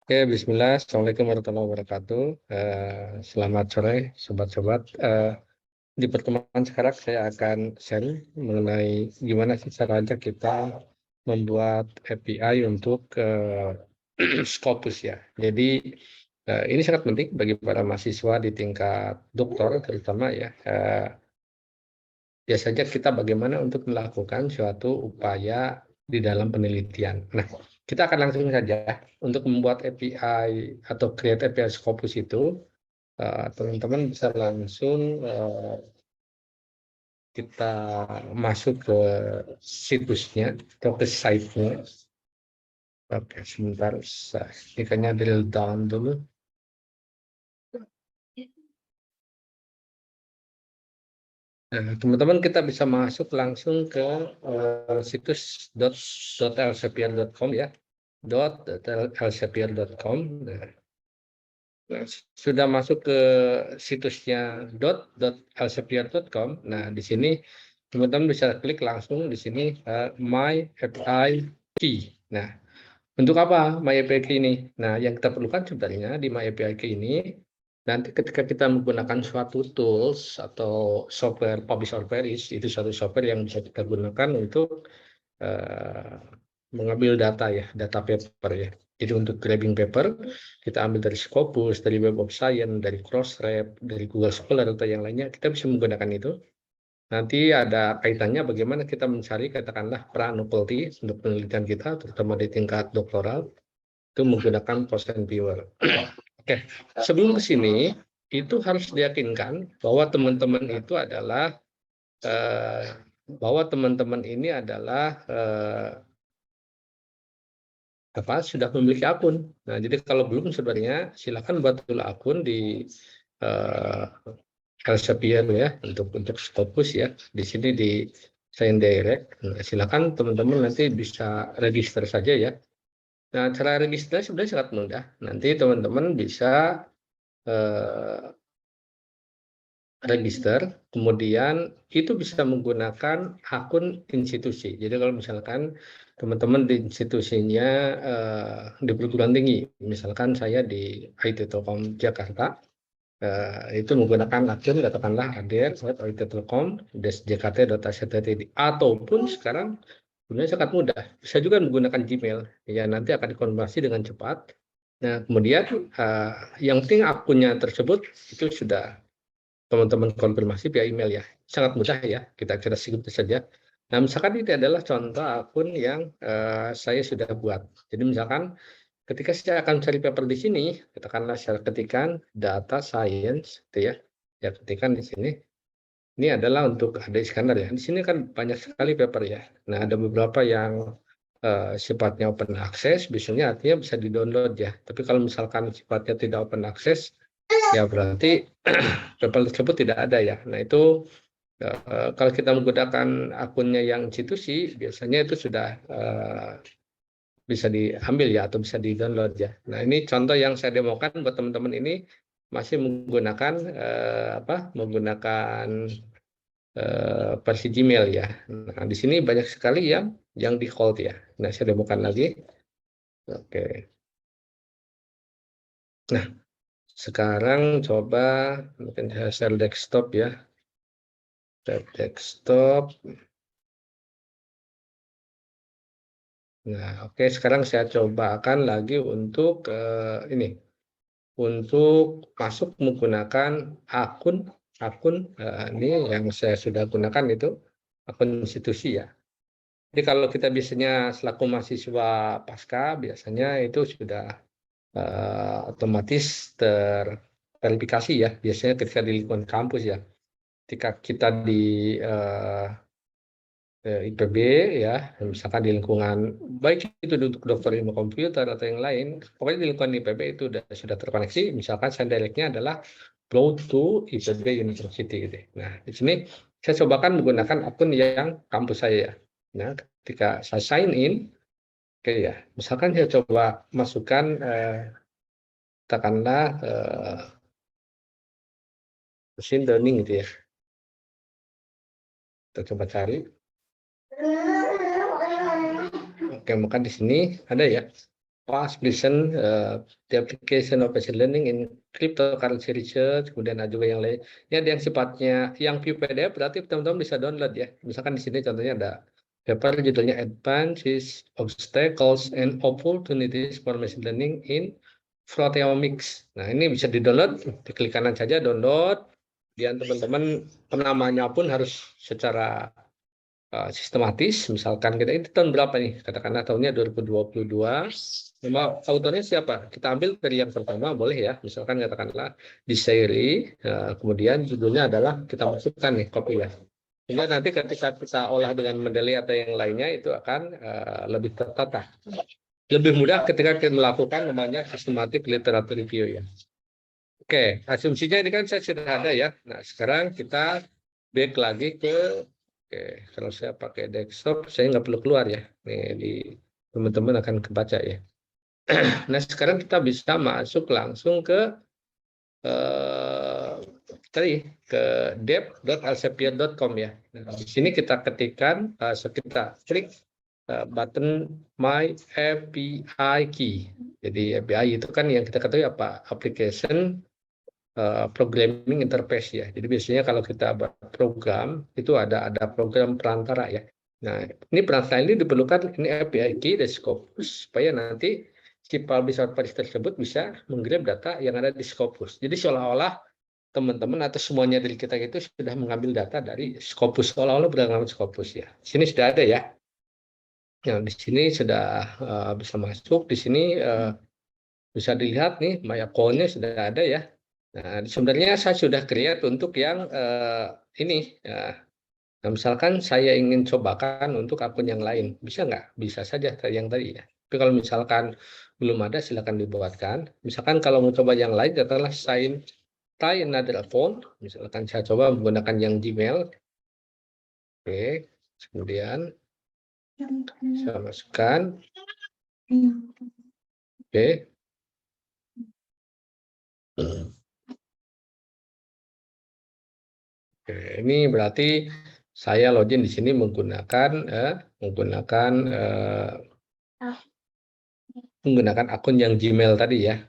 Oke, Bismillah. Assalamualaikum warahmatullahi wabarakatuh. Selamat sore, sobat-sobat. Di pertemuan sekarang saya akan sharing mengenai gimana sih caranya kita membuat API untuk Scopus ya. Jadi ini sangat penting bagi para mahasiswa di tingkat doktor terutama ya. Biasanya kita bagaimana untuk melakukan suatu upaya di dalam penelitian. Nah, kita akan langsung saja untuk membuat API atau create API Scopus itu, teman-teman bisa langsung kita masuk ke situsnya atau ke site-nya. Oke, sebentar, ini kayaknya drill down dulu. Nah, teman-teman kita bisa masuk langsung ke situs .elsevier.com ya, .elsevier.com. Nah, sudah masuk ke situsnya .elsevier.com. Nah, di sini teman-teman bisa klik langsung di sini My API Key. Nah, untuk apa My API Key ini? Nah, yang kita perlukan sebenarnya di My API Key ini, nanti ketika kita menggunakan suatu tools atau software publish or perish, itu suatu software yang bisa kita gunakan untuk eh, mengambil data ya, data paper ya. Jadi untuk grabbing paper, kita ambil dari Scopus, dari Web of Science, dari Crossref, dari Google Scholar atau yang lainnya, kita bisa menggunakan itu. Nanti ada kaitannya bagaimana kita mencari katakanlah pra-novelty untuk penelitian kita, terutama di tingkat doktoral, itu menggunakan post and viewer. Oke, sebelum ke sini, itu harus diyakinkan bahwa teman-teman itu adalah bahwa teman-teman ini adalah sudah memiliki akun. Nah, jadi kalau belum sebenarnya silakan buat dulu akun di uh, Elsevier ya untuk Scopus ya. Di sini di Sign Direct. Nah, silakan teman-teman nanti bisa register saja ya. Nah, cara register sebenarnya sangat mudah. Nanti teman-teman bisa uh, register, kemudian itu bisa menggunakan akun institusi. Jadi kalau misalkan teman-teman di institusinya di perguruan tinggi, misalkan saya di IT Telkom Jakarta, itu menggunakan akun katakanlah ader@ittelkom.jkt.ac.id ataupun sekarang sebenarnya sangat mudah, bisa juga menggunakan Gmail. Ya nanti akan dikonfirmasi dengan cepat. Nah kemudian yang penting akunnya tersebut itu sudah teman-teman konfirmasi via email ya. Sangat mudah ya, kita sedikit saja. Nah, misalkan ini adalah contoh akun yang saya sudah buat. Jadi misalkan ketika saya akan cari paper di sini, katakanlah saya ketikkan data science, gitu ya. Ya ketikkan di sini. Ini adalah untuk ada Iskandar ya. Di sini kan banyak sekali paper ya. Nah, ada beberapa yang sifatnya open access, biasanya artinya bisa di-download ya. Tapi kalau misalkan sifatnya tidak open access, ya berarti paper tersebut tidak ada ya. Nah itu kalau kita menggunakan akunnya yang institusi, biasanya itu sudah bisa diambil ya atau bisa di-download ya. Nah ini contoh yang saya demokan buat teman-teman ini masih menggunakan menggunakan versi Gmail ya. Nah di sini banyak sekali yang default ya. Nah saya demokan lagi. Oke. Nah sekarang coba mungkin saya share desktop ya. Share desktop. Nah, oke, sekarang saya cobakan lagi untuk ini, untuk masuk menggunakan akun akun ini yang saya sudah gunakan itu akun institusi ya. Jadi kalau kita biasanya selaku mahasiswa pasca biasanya itu sudah otomatis terverifikasi ya. Biasanya ketika di lingkungan kampus ya, ketika kita di eh, IPB ya, misalkan di lingkungan baik itu untuk dokter ilmu komputer atau yang lain, pokoknya di lingkungan IPB itu sudah terkoneksi. Misalkan saya directnya adalah flow to IPB University gitu. Nah di sini saya cobakan menggunakan akun yang kampus saya ya. Nah ketika saya sign in, oke ya, misalkan saya coba masukkan katakanlah machine learning gitu ya. Kita coba cari. Oke, maka di sini ada ya. Application, the application of machine learning in cryptocurrency research, kemudian ada juga yang lain. Ini ada yang sifatnya yang view PDF, berarti teman-teman bisa download ya. Misalkan di sini contohnya ada paper judulnya Advances, Obstacles, and Opportunities for Machine Learning in Proteomics. Nah, ini bisa di-download, diklik kanan saja download. Kemudian teman-teman penamanya pun harus secara sistematis. Misalkan kita ini tahun berapa nih? Katakanlah tahunnya 2022. Nama autornya siapa? Kita ambil dari yang pertama, boleh ya. Misalkan katakanlah di seri, kemudian judulnya adalah kita masukkan nih copy ya. Sehingga nanti ketika kita olah dengan Mendeley atau yang lainnya itu akan lebih tertata. Lebih mudah ketika kita melakukan namanya systematic literature review ya. Oke, asumsinya ini kan saya sudah ada ya. Nah, sekarang kita back lagi ke, oke, kalau saya pakai desktop, saya nggak perlu keluar ya. Nih, teman-teman akan kebaca ya. Nah, sekarang kita bisa masuk langsung ke ke dev.elsevier.com ya. Nah, di sini kita ketikkan, kita klik button My API Key. Jadi API itu kan yang kita ketahui apa? Application programming interface ya. Jadi biasanya kalau kita program itu ada program perantara ya. Nah, ini perantara ini diperlukan ini API key dan Scopus supaya nanti si publish output tersebut bisa menggrab data yang ada di Scopus. Jadi seolah-olah teman-teman atau semuanya dari kita itu sudah mengambil data dari Scopus, seolah-olah berdasarkan Scopus ya. Di sini sudah ada ya. Yang di sini sudah bisa masuk. Di sini bisa dilihat nih, my account-nya sudah ada ya. Nah, sebenarnya saya sudah create untuk yang ini. Nah, misalkan saya ingin cobakan untuk akun yang lain, bisa nggak? Bisa saja yang tadi ya. Tapi kalau misalkan belum ada, silakan dibuatkan. Misalkan kalau mau coba yang lain, katakanlah try another account. Misalkan saya coba menggunakan yang Gmail. Oke, kemudian saya masukkan. Oke. Oke, ini berarti saya login di sini menggunakan akun yang Gmail tadi ya.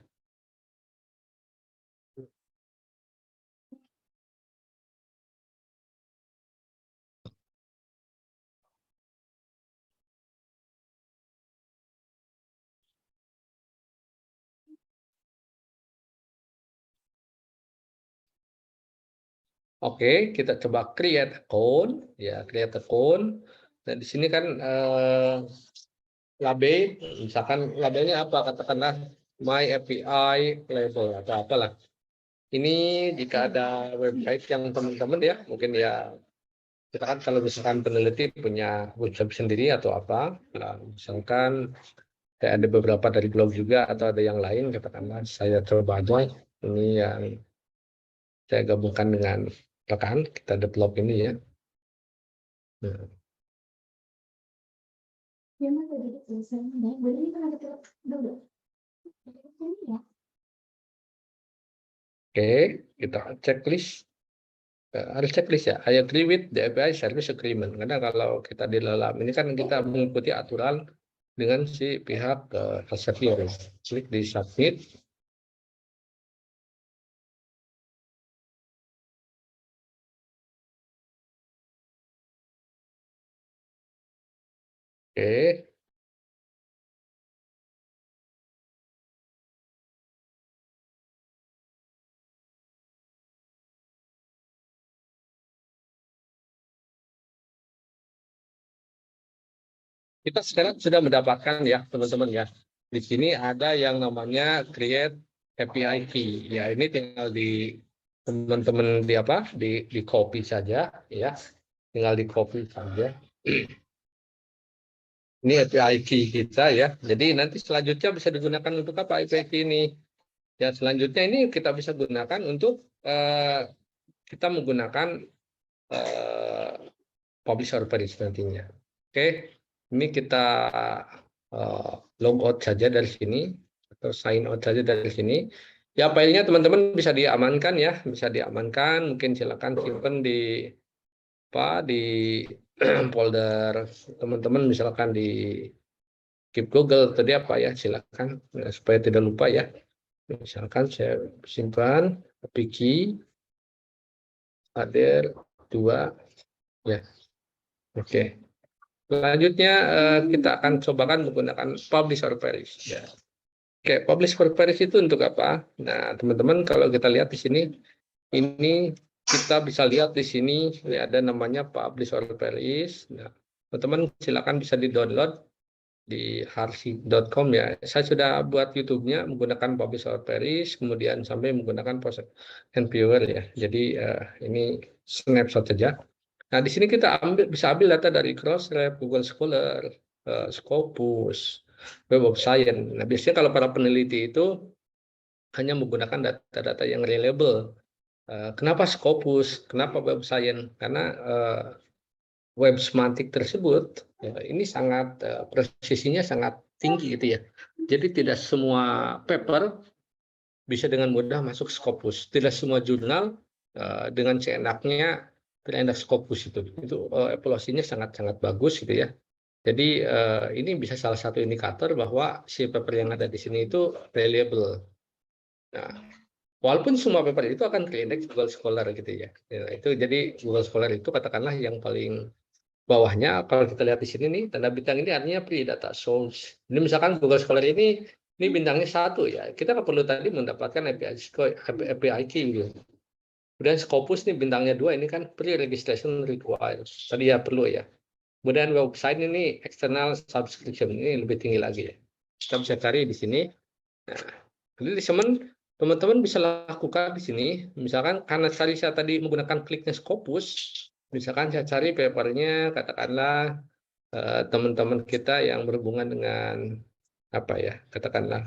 Oke, kita coba create account ya, create account. Dan di sini kan label, misalkan labelnya apa? Katakanlah My API label atau apalah. Ini jika ada website yang teman-teman ya, mungkin ya kita kan kalau misalkan peneliti punya website sendiri atau apa, nah, misalkan kayak ada beberapa dari blog juga atau ada yang lain, katakanlah saya coba aja ini yang saya gabungkan dengan rekan kita develop ini ya. Nah. Oke, kita checklist. Harus checklist ya. I agree with the API Service Agreement. Karena kalau kita di dalam ini kan kita mengikuti aturan dengan si pihak Elsevier. Klik di submit. Oke. Kita sekarang sudah mendapatkan ya teman-teman ya. Di sini ada yang namanya create API key. Ya ini tinggal di teman-teman di apa? Di copy saja ya. Tinggal di copy saja. Ini API key kita ya. Jadi nanti selanjutnya bisa digunakan untuk apa API key ini? Ya selanjutnya ini kita bisa gunakan untuk kita menggunakan publish service nantinya. Oke, ini kita log out saja dari sini atau sign out saja dari sini. Ya filenya teman-teman bisa diamankan ya, bisa diamankan. Mungkin silakan simpan di apa di folder teman-teman misalkan di Keep Google tadi apa ya, silakan supaya tidak lupa ya. Misalkan saya simpan Piki Ader 2 ya. Oke. Selanjutnya kita akan cobakan menggunakan publish or perish ya. Oke, publish or perish itu untuk apa? Nah, teman-teman kalau kita lihat di sini ini kita bisa lihat di sini ini ada namanya publish or perish. Nah, teman-teman silakan bisa di-download di harsi.com ya. Saya sudah buat YouTube-nya menggunakan publish or perish, kemudian sampai menggunakan post and viewer ya. Jadi ini snapshot saja. Nah, di sini kita bisa ambil data dari Crossref, Google Scholar, Scopus, Web of Science. Nah, biasanya kalau para peneliti itu hanya menggunakan data-data yang reliable. Kenapa Scopus? Kenapa Web of Science? Karena web semantik tersebut ya, ini sangat presisinya sangat tinggi gitu ya. Jadi tidak semua paper bisa dengan mudah masuk Scopus. Tidak semua jurnal dengan seenaknya pindah Scopus itu evaluasinya sangat-sangat bagus gitu ya. Jadi ini bisa salah satu indikator bahwa si paper yang ada di sini itu reliable. Nah, walaupun semua paper itu akan ke indeks Google Scholar gitu ya. Ya, itu jadi Google Scholar itu katakanlah yang paling bawahnya kalau kita lihat di sini nih tanda bintang ini artinya pre-data source. Ini misalkan Google Scholar ini bintangnya 1 ya. Kita nggak perlu tadi mendapatkan API key gitu. Kemudian Scopus nih bintangnya 2 ini kan pre-registration required. Tadi ya perlu ya. Kemudian website ini external subscription ini lebih tinggi lagi ya. Kita bisa cari di sini. Nah, jadi teman-teman bisa lakukan di sini. Misalkan karena saya tadi menggunakan kliknya Scopus, misalkan saya cari papernya katakanlah teman-teman kita yang berhubungan dengan apa ya, katakanlah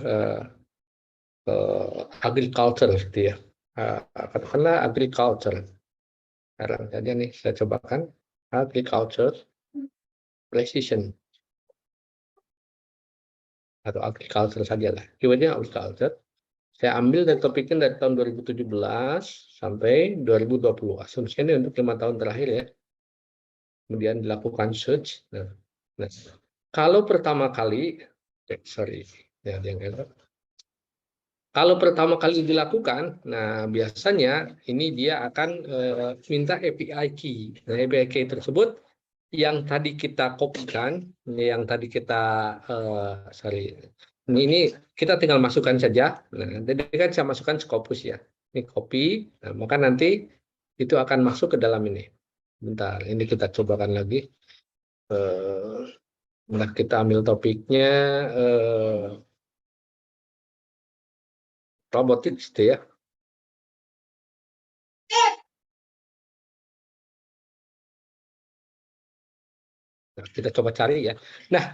agriculture gitu ya. Katakanlah agriculture. Sekarang saja nih saya cobakan agriculture precision atau agriculture saja lah. Keywordnya agriculture. Saya ambil dari topiknya dari tahun 2017 sampai 2020. Asumsinya ini untuk 5 tahun terakhir ya. Kemudian dilakukan search. Nah, kalau pertama kali, sorry, ya, kalau pertama kali dilakukan, nah biasanya ini dia akan minta API key. Nah, API key tersebut yang tadi kita kopikan, yang tadi kita sorry, ini kita tinggal masukkan saja. Nah, jadi kan saya masukkan Scopus ya. Ini copy, nah, maka nanti itu akan masuk ke dalam ini. Bentar, ini kita cobakan lagi. Nah, kita ambil topiknya robotics gitu ya. Nah, kita coba cari ya. Nah,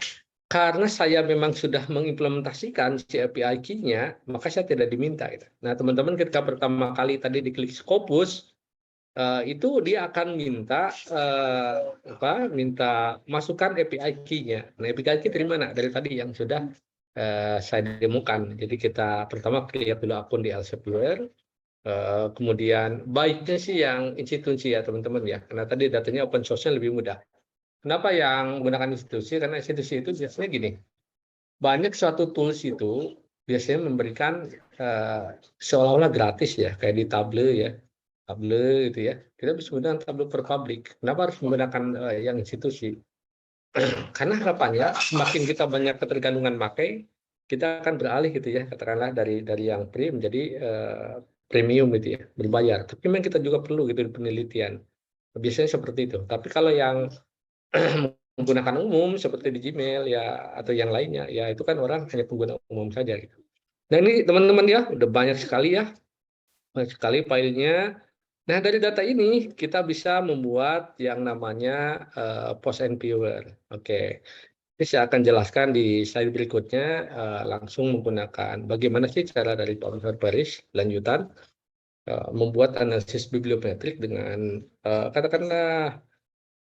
karena saya memang sudah mengimplementasikan si API key-nya, maka saya tidak diminta. Gitu. Nah, teman-teman ketika pertama kali tadi diklik Scopus, itu dia akan minta minta masukkan API key-nya. Nah, API key dari mana? Dari tadi yang sudah saya demokan. Jadi kita pertama lihat dulu akun di Elsevier, kemudian baiknya sih yang institusi ya teman-teman ya, karena tadi datanya open source-nya lebih mudah. Kenapa yang menggunakan institusi? Karena institusi itu biasanya gini, banyak suatu tools itu biasanya memberikan seolah-olah gratis ya, kayak di Tableau ya, Tableau gitu ya. Kita bisa menggunakan Tableau for public. Kenapa harus menggunakan yang institusi? Karena harapannya semakin kita banyak ketergantungan pakai, kita akan beralih gitu ya, katakanlah dari yang free menjadi premium gitu ya, berbayar. Tapi memang kita juga perlu gitu di penelitian. Biasanya seperti itu. Tapi kalau yang menggunakan umum seperti di Gmail ya atau yang lainnya ya itu kan orang hanya pengguna umum saja gitu. Nah ini teman-teman ya udah banyak sekali ya, banyak sekali filenya. Nah dari data ini kita bisa membuat yang namanya post and viewer. Oke, ini saya akan jelaskan di slide berikutnya langsung menggunakan bagaimana sih cara dari Profesor Paris lanjutan membuat analisis bibliometrik dengan katakanlah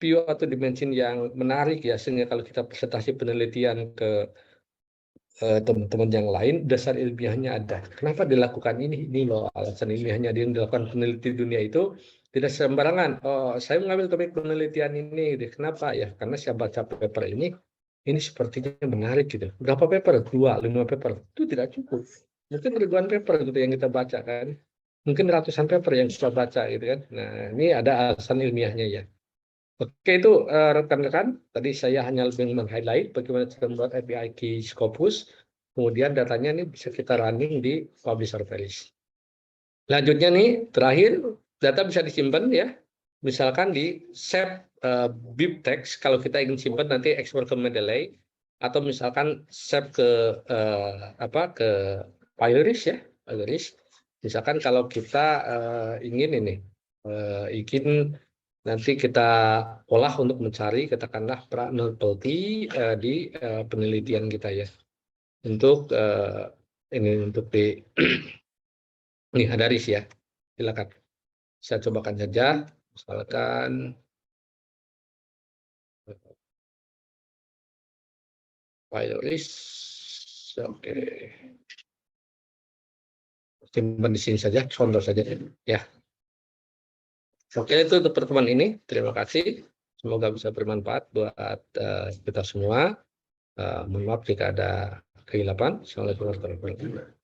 view atau dimensi yang menarik ya, sehingga kalau kita presentasi penelitian ke teman-teman yang lain, dasar ilmiahnya ada. Kenapa dilakukan ini? Ini loh alasan ilmiahnya yang dilakukan peneliti dunia itu tidak sembarangan. Oh, saya mengambil topik penelitian ini, kenapa ya? Karena saya baca paper ini, ini sepertinya menarik gitu. Berapa paper? 2, 5 paper. Itu tidak cukup. Mungkin ribuan paper gitu yang kita baca kan. Mungkin ratusan paper yang kita baca gitu kan. Nah, ini ada alasan ilmiahnya ya. Oke, itu rekan-rekan. Tadi saya hanya lebih meng-highlight bagaimana cara membuat API key Scopus. Kemudian datanya ini bisa kita running di Publisher Service. Lanjutnya nih, terakhir, data bisa disimpan ya. Misalkan di save bibtex, kalau kita ingin simpan nanti ekspor ke Mendeley, atau misalkan save ke ke Pylorus ya, Pylorus. Misalkan kalau kita ingin ini, ingin nanti kita olah untuk mencari katakanlah nullability di penelitian kita ya. Untuk ini untuk di Nih, ada RIS ya. Silakan. Saya cobakan saja. Misalkan file RIS. Oke. Simpan di sini saja, contoh saja ya. Oke, itu untuk pertemuan ini. Terima kasih. Semoga bisa bermanfaat buat kita semua. Mohon maaf jika ada kehilapan. Assalamualaikum warahmatullahi wabarakatuh.